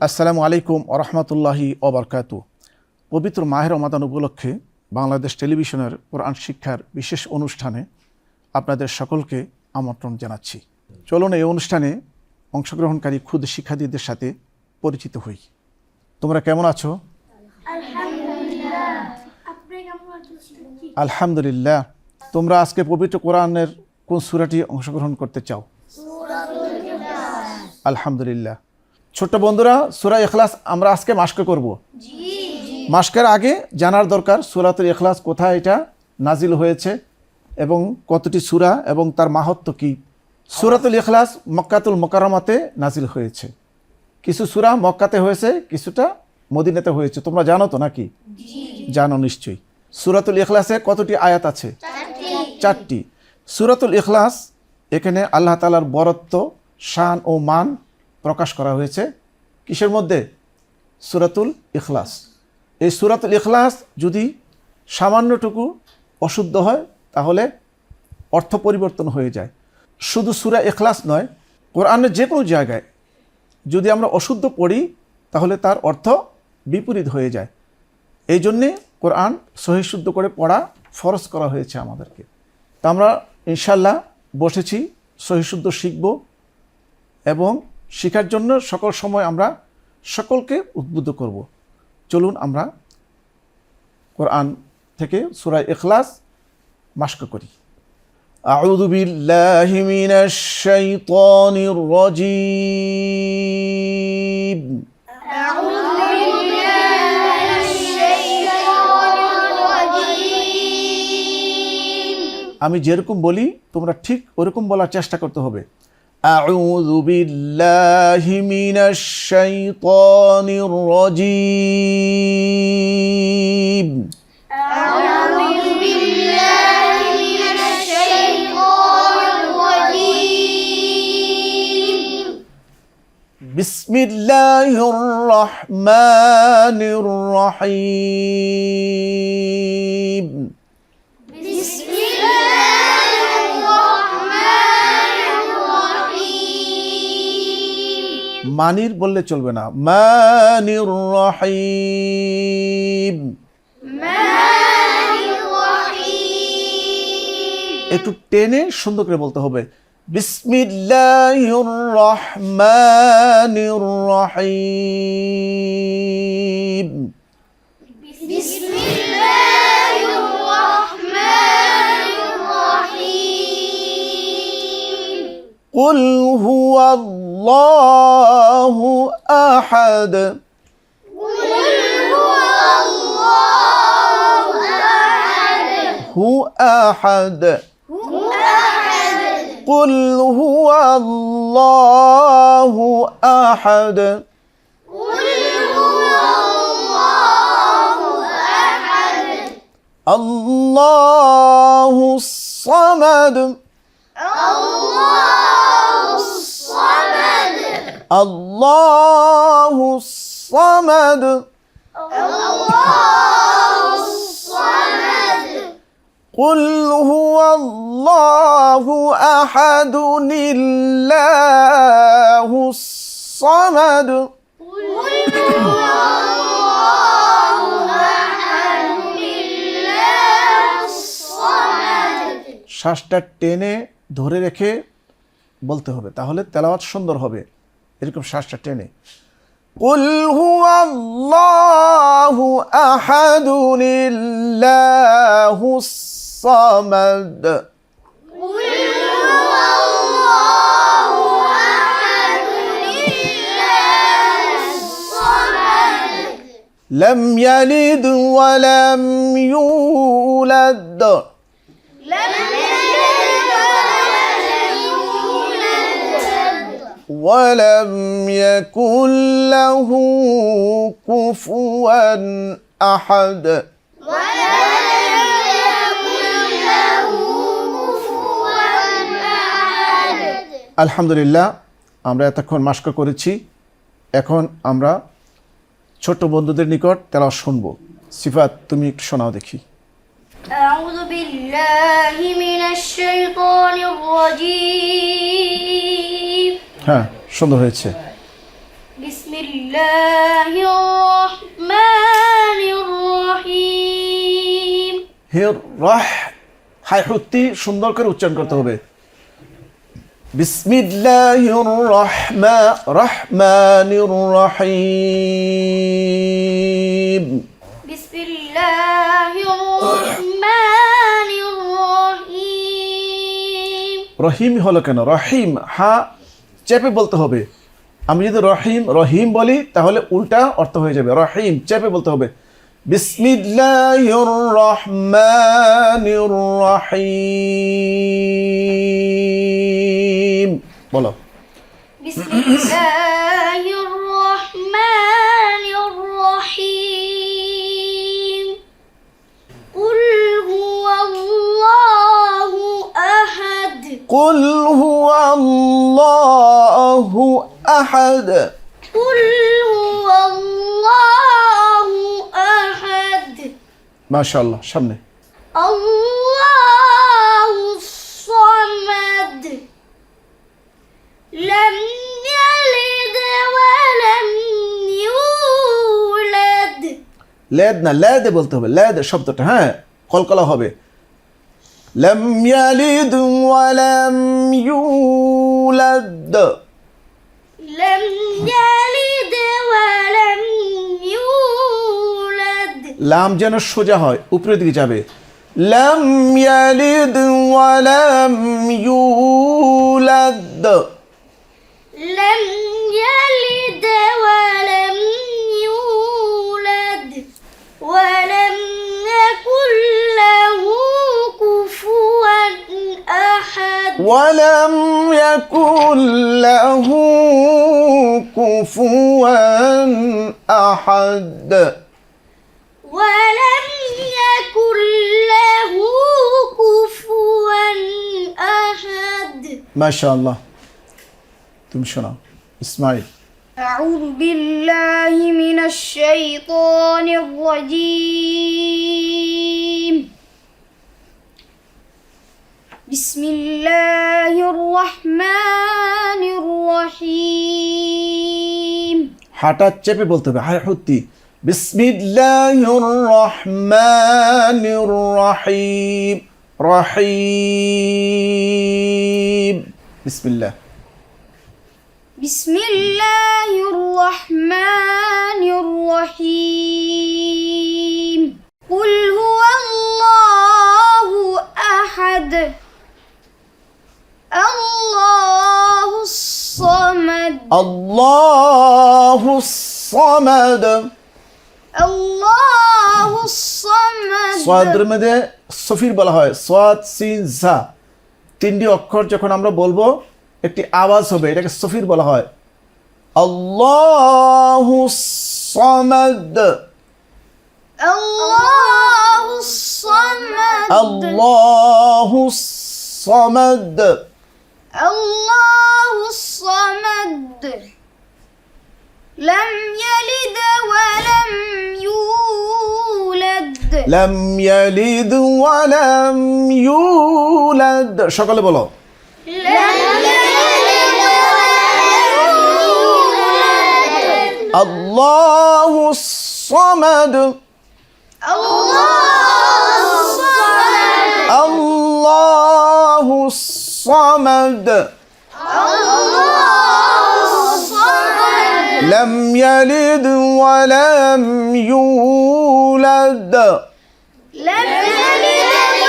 আসসালামু আলাইকুম ওয়া রাহমাতুল্লাহি ওয়া বারাকাতুহু। পবিত্র মাহে রমাদান উপলক্ষে বাংলাদেশ টেলিভিশনের কোরআন শিক্ষার বিশেষ অনুষ্ঠানে আপনাদের সকলকে আমন্ত্রণ জানাচ্ছি। চলুন এই অনুষ্ঠানে অংশগ্রহণকারী ক্ষুদে শিক্ষার্থীদের সাথে পরিচিত হই। তোমরা কেমন আছো? আলহামদুলিল্লাহ। তোমরা আজকে পবিত্র কোরআনের কোন সূরাটি অংশগ্রহণ করতে চাও? আলহামদুলিল্লাহ। ছোট্ট বন্ধুরা, সূরা ইখলাস আমরা আজকে মাস্ক করব। মাস্কের আগে জানার দরকার সূরাতুল ইখলাস কোথায় এটা নাজিল হয়েছে এবং কতটি সূরা এবং তার মাহাত্ম্য কী। সূরাতুল ইখলাস মক্কাতুল মুকাররমাতে নাজিল হয়েছে। কিছু সূরা মক্কাতে হয়েছে, কিছুটা মদিনাতে হয়েছে। তোমরা জানো তো নাকি? জানো নিশ্চয়ই। সূরাতুল ইখলাসে কতটি আয়াত আছে? 4টি। সূরাতুল ইখলাস এখানে আল্লাহ তাআলার বরত্ব, শান ও মান প্রকাশ করা হয়েছে। কিসের মধ্যে? সূরাতুল ইখলাস। এই সূরাতুল ইখলাস যদি সামান্যটুকু অশুদ্ধ হয় তাহলে অর্থ পরিবর্তন হয়ে যায়। শুধু সূরা ইখলাস নয়, কোরআনের যে কোনো জায়গায় যদি আমরা অশুদ্ধ পড়ি তাহলে তার অর্থ বিপরীত হয়ে যায়। এই জন্যে কোরআন সহি শুদ্ধ করে পড়া ফরজ করা হয়েছে আমাদেরকে। তা আমরা ইনশাল্লাহ বসেছি সহি শুদ্ধ শিখব এবং শেখার জন্য সকল সময় আমরা সকলকে উদ্বুদ্ধ করব। চলুন আমরা কোরআন থেকে সূরা ইখলাস মাস্ক করি। আউযু বিল্লাহি মিনাশ শাইতানির রাজীম। আউযু বিল্লাহি মিনাশ শাইতানির রাজীম। আমি যেরকম বলি তোমরা ঠিক ওরকম বলার চেষ্টা করতে হবে। আউযু বিল্লাহি মিনাশ শাইতানির রাজীম। আউযু বিল্লাহি মিনাশ শাইতানির রাজীম। বিসমিল্লাহির রহমানির রহিম। মানির বললে চলবে না, মানির রহিম। একটু টেনে সুন্দর করে বলতে হবে। বিসমিল্লাহির রহমানির রহিম। বিসমিল্লাহির রহমানির রহিম। কুল হুয়াল্লাহু আহাদ। কুল হুয়াল্লাহু আহাদ। হু আহাদ। হু আহাদ। কুল হুয়াল্লাহু আহাদ। কুল হুয়াল্লাহু আহাদ। আল্লাহুস সামাদ। আল্লাহুস সামাদ। আল্লাহুস সামাদ। আল্লাহুস সামাদ। কুল হুয়াল্লাহু আহাদ লিল্লাহুস সামাদ। কুল হুয়াল্লাহু আহাদ লিল্লাহুস সামাদ। শ্বাসটা টেনে ধরে রেখে বলতে হবে, তাহলে তেলাওয়াত সুন্দর হবে। এরকম শ্বাসটা টেনে। কুল হুয়াল্লাহু আহাদ লিল্লাহুস সামাদ। কুল হুয়াল্লাহু আহাদ লিল্লাহুস সামাদ। লাম ইয়ালিদ ওয়া লাম ইউলাদ। لم يلد ولم يولد ولم يكن له كفوا أحد. ولم يكن له كفوا أحد. আলহামদুলিল্লাহ, আমরা এতক্ষণ মাস্ক করেছি। এখন আমরা ছোট বন্ধুদের নিকট তেলাওয়াত শুনবো। সিফাত, তুমি একটু শোনাও দেখি। أعوذ بالله من الشيطان الرجيم. হ্যাঁ, সুন্দর হয়েছে। بسم الله الله الرحمن الرحيم হির রাহ হাই হুত্তি সুন্দর করে উচ্চারণ করতে হবে বিসমিল্লাহির রহমানির রহিম بسم الله الرحمن الرحيم রহিম হলো কেন রহিম হা চেপে বলতে হবে আমি যদি রহিম রহিম বলি তাহলে উল্টা অর্থ হয়ে যাবে রহিম চেপে বলতে হবে বিসমিল্লাহির রহমানির রহিম বলো بسم الله الرحمن الرحيم قل هو الله أحد قل هو الله أحد قل هو الله أحد ما شاء الله সামনে الله الصمد لم يلد ولم يولد লেদ না লেদে বলতে হবে লেদ শব্দটা হ্যাঁ কলকলা হবে لم يلد ولم يولد لم يلد ولم يولد লাম যেন সোজা হয় উপরের দিকে যাবে لم يلد ولم يولد لم يلد ولم يولد ولم يكن له كفوا أحد ولم يكن له كفوا أحد ولم يكن له كفوا أحد ما شاء الله तुम शोनाओ इस्माइल أعوذ بالله من الشيطان الرجيم بسم الله الرحمن الرحيم হাটা চেপে বলতে হবে হায় হুত্তি বিসমিল্লাহির রহমানির রহিম রহিম বিসমিল্লাহ بسم الله الرحمن الرحيم قل هو الله أحد الله الصمد الله الصمد الله الصمد সাদের মধ্যে সফির বলা হয় সাদ সিন জা তিনটি অক্ষর যখন আমরা বলবো একটি আওয়াজ হবে এটাকে সফির বলা হয় আল্লাহু সামাদ الله الصمد আল্লাহু সামাদ الله الصمد لم يلد ولم يولد লাম ইয়ালিদ ওয়া লাম ইউলাদ সকলে বলো لم يلد ولم يولد আল্লাহু সামাদ الله الصمد আল্লাহু সামাদ الله الصمد لم يلد ولم يولد لم يلد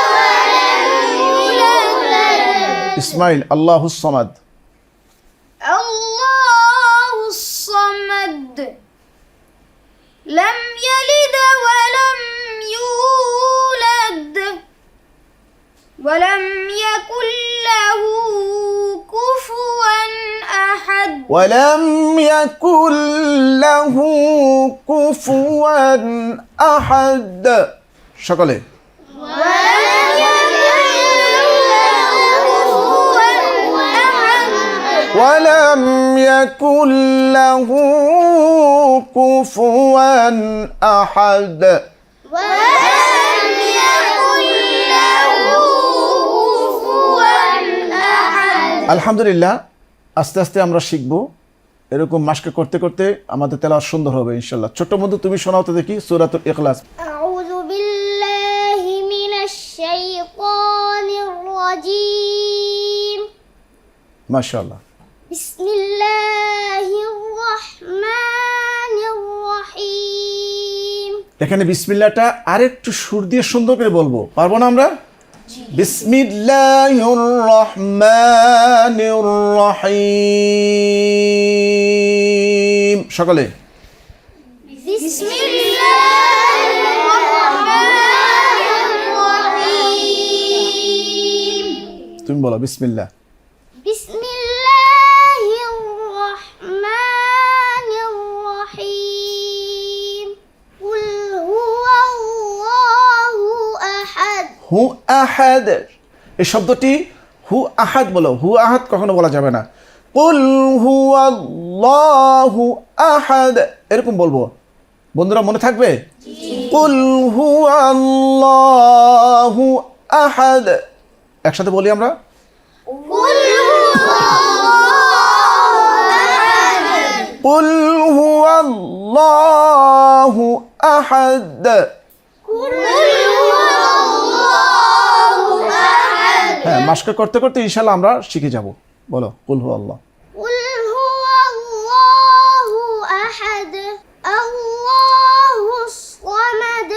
ولم يولد إسماعيل الله الصمد الله الصمد لم يلد ولم يولد ولم يكن له كفوا أحد ولم يكن له كفوا أحد شكله ولم يكن له كفوا أحد ولم يكن له كفوا أحد ولم يكن له كفوا أحد আলহামদুলিল্লাহ আস্তে আস্তে আমরা শিখব এরকম মাস্ক করতে করতে আমাদের তেলাওয়াত সুন্দর হবে ইনশাআল্লাহ। ছোট্ট বন্ধু তুমি শোনাও তো দেখি সূরাতুল ইখলাস। أعوذ بالله من الشيطان الرجيم মাশাআল্লাহ। بسم الله الرحمن الرحيم এখানে বিসমিল্লাহটা আরেকটু সুর দিয়ে সুন্দর করে বলবো, পারবো না আমরা? বিসমিল্লাহির রহমানির রহিম সকলে। بسم الله الرحمن الرحيم তুমি বলো বিসমিল্লাহ। بسم الله الرحمن الرحيم قل هو الله أحد হু আহাদ, এই শব্দটি হু আহাদ বলো, হু আহাদ কখনো বলা যাবে না। কুল হুয়াল্লাহু আহাদ এরকম বলবো, বন্ধুরা মনে থাকবে? কুল হুয়াল্লাহু আহাদ, একসাথে বলি আমরা। قل هو الله أحد কুল হুয়াল্লাহু আহাদ। قل هو الله أحد হ্যাঁ, মাস্ক করতে করতে ইনশাআল্লাহ আমরা শিখে যাব। বলো কুল হুয়াল্লাহ। قل هو الله أحد الله الصمد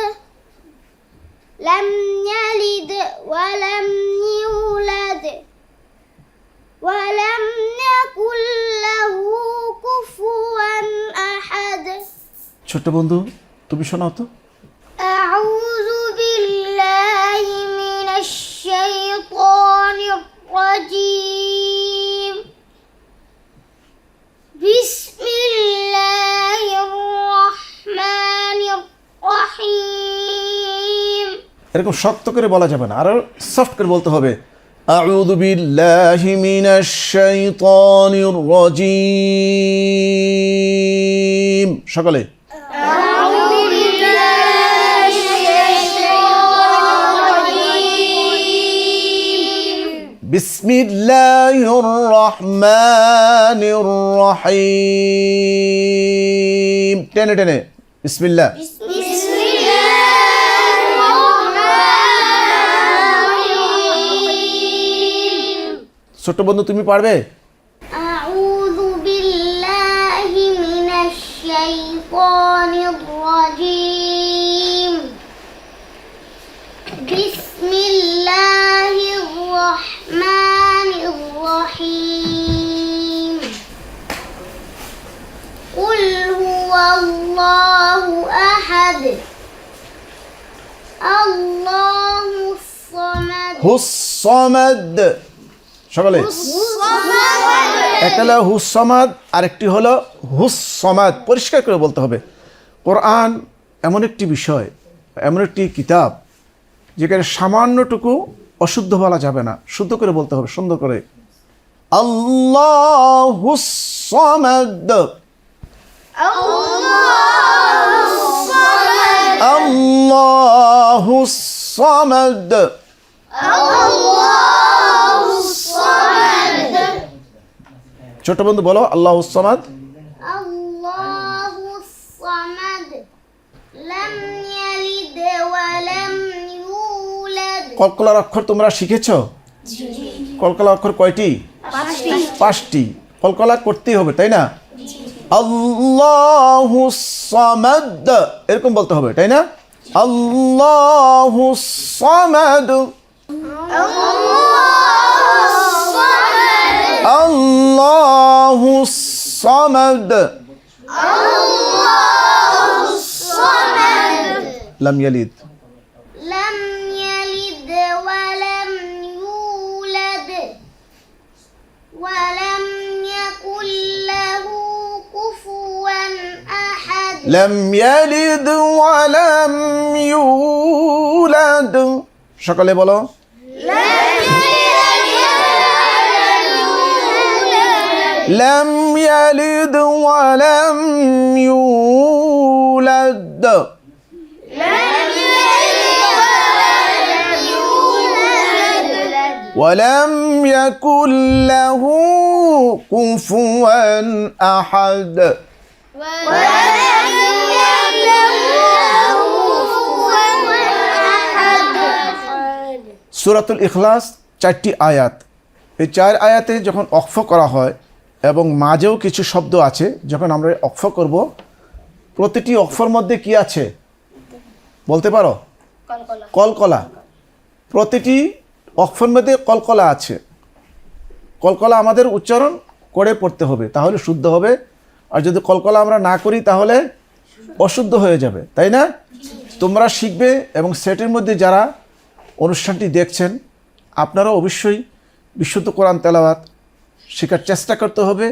لم يلد ولم يولد ولم يكن له كفوا أحد ছোট্ট বন্ধু তুমি শোনাও তো। أعوذ بالله من الشيطان الرجيم بسم الله الرحمن الرحيم এরকম শক্ত করে বলা যাবে না, আরো সফট করে বলতে হবে। আউযু বিল্লাহি মিনাশ শাইতানির রাজীম সকলে। أعوذ بالله من الشيطان الرجيم বিসমিল্লাহির রহমানির রহিম টেনে টেনে বিসমিল্লাহ। بسم الله الرحمن الرحيم ছোট্ট বন্ধু তুমি পারবে? أعوذ بالله من الشيطان الرجيم بسم الله الرحمن الرحيم قل هو الله أحد الله الصمد হুস-সামাদ সকলে। একটা হলো হুস-সামাদ, আরেকটি হলো হুস-সামাদ, পরিষ্কার করে বলতে হবে। কোরআন এমন একটি বিষয়, এমন একটি কিতাব যেখানে সামান্যটুকু অশুদ্ধ বলা যাবে না, শুদ্ধ করে বলতে হবে সুন্দর করে। আল্লাহুস সামাদ, আল্লাহুস সামাদ। ছোট বন্ধু বলো আল্লাহুস সামাদ। الله الصمد لم يلد ولم يولد কলকলার অক্ষর তোমরা শিখেছো? কলকলা অক্ষর কয়টি? পাঁচটি। কলকলা করতেই হবে তাই না? আল্লাহুস সামাদ এরকম বলতে হবে তাই না? আল্লাহুস সামাদ, আল্লাহুস সামাদ লাম ইয়ালিদ لم يلد ولم يولد ولم يكن له كفوا أحد লাম ইয়ালিদ ওয়া লাম ইউলাদ সকলে বলো। لم يلد ولم يولد ওয়ালাম ইয়াকুল লাহু কুফুয়ান আহাদ। সূরাতুল ইখলাস 4টি আয়াত। এই 4 আয়াতে যখন অক্ফ করা হয় এবং মাঝেও কিছু শব্দ আছে, যখন আমরা অক্ফ করব, প্রতিটি অক্ফর মধ্যে কি আছে বলতে পারো? কলকলা। প্রতিটি অক্ফর মধ্যে কলকলা আছে। কলকলা আমাদের উচ্চারণ করে পড়তে হবে, তাহলে শুদ্ধ হবে। আর যদি কলকলা আমরা না করি তাহলে অশুদ্ধ হয়ে যাবে, তাই না? তোমরা শিখবে এবং সেটের মধ্যে যারা অনুষ্ঠানটি দেখছেন আপনারা অবশ্যই বিশুদ্ধ কোরআন তেলাওয়াত শেখার চেষ্টা করতে হবে।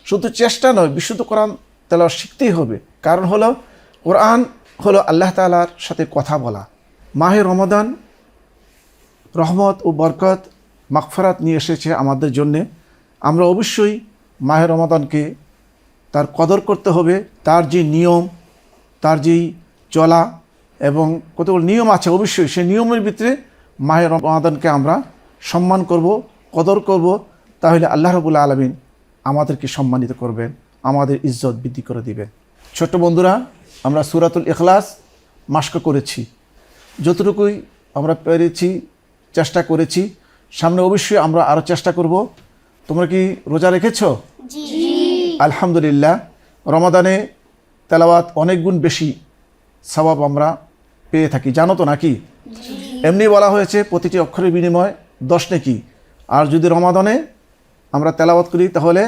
শুধু চেষ্টা নয়, বিশুদ্ধ কোরআন তেলাওয়াত শিখতেই হবে। কারণ হলো কোরআন হলো আল্লাহ তাআলার সাথে কথা বলা। মাহে রমাদান রহমত ও বরকত মাগফিরাত নিয়ে এসেছে আমাদের জন্যে। আমরা অবশ্যই মাহে রমাদানকে তার কদর করতে হবে। তার যে নিয়ম, তার যেই চলা এবং কতগুলো নিয়ম আছে, অবশ্যই সেই নিয়মের ভিতরে মাহে রমাদানকে আমরা সম্মান করব, কদর করব। তাহলে আল্লাহ রাব্বুল আলামিন আমাদেরকে সম্মানিত করবেন, আমাদের ইজ্জত বৃদ্ধি করে দিবেন। ছোট্ট বন্ধুরা, আমরা সূরাতুল ইখলাস মাস্ক করেছি, যতটুকুই আমরা পেরেছি চেষ্টা করেছি। সামনে অবশ্যই আমরা আরও চেষ্টা করব। তোমরা কি রোজা রেখেছো? আলহামদুলিল্লাহ। রমাদানে তেলাওয়াত অনেক গুণ বেশি সওয়াব আমরা পেয়ে থাকি, জানো তো নাকি? এমনি বলা হয়েছে প্রতিটি অক্ষরের বিনিময় 10 নেকি। আর যদি রমাদানে আমরা তেলাওয়াত করি তাহলে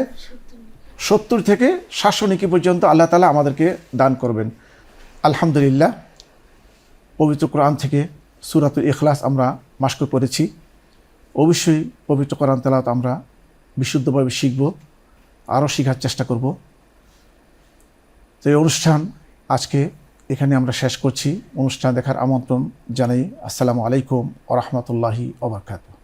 70 থেকে 700 নেকি পর্যন্ত আল্লাহ তাআলা আমাদেরকে দান করবেন। আলহামদুলিল্লাহ। পবিত্র কোরআন থেকে সূরাতুল ইখলাস আমরা মাস্ক পড়েছি। অবশ্যই পবিত্র কোরআন তেলাওয়াত আমরা বিশুদ্ধভাবে শিখব, আরও শেখার চেষ্টা করব। তো এই অনুষ্ঠান আজকে এখানে আমরা শেষ করছি। অনুষ্ঠান দেখার আমন্ত্রণ জানাই। আসসালামু আলাইকুম ওয়া রাহমাতুল্লাহি ওয়া বারাকাতুহু।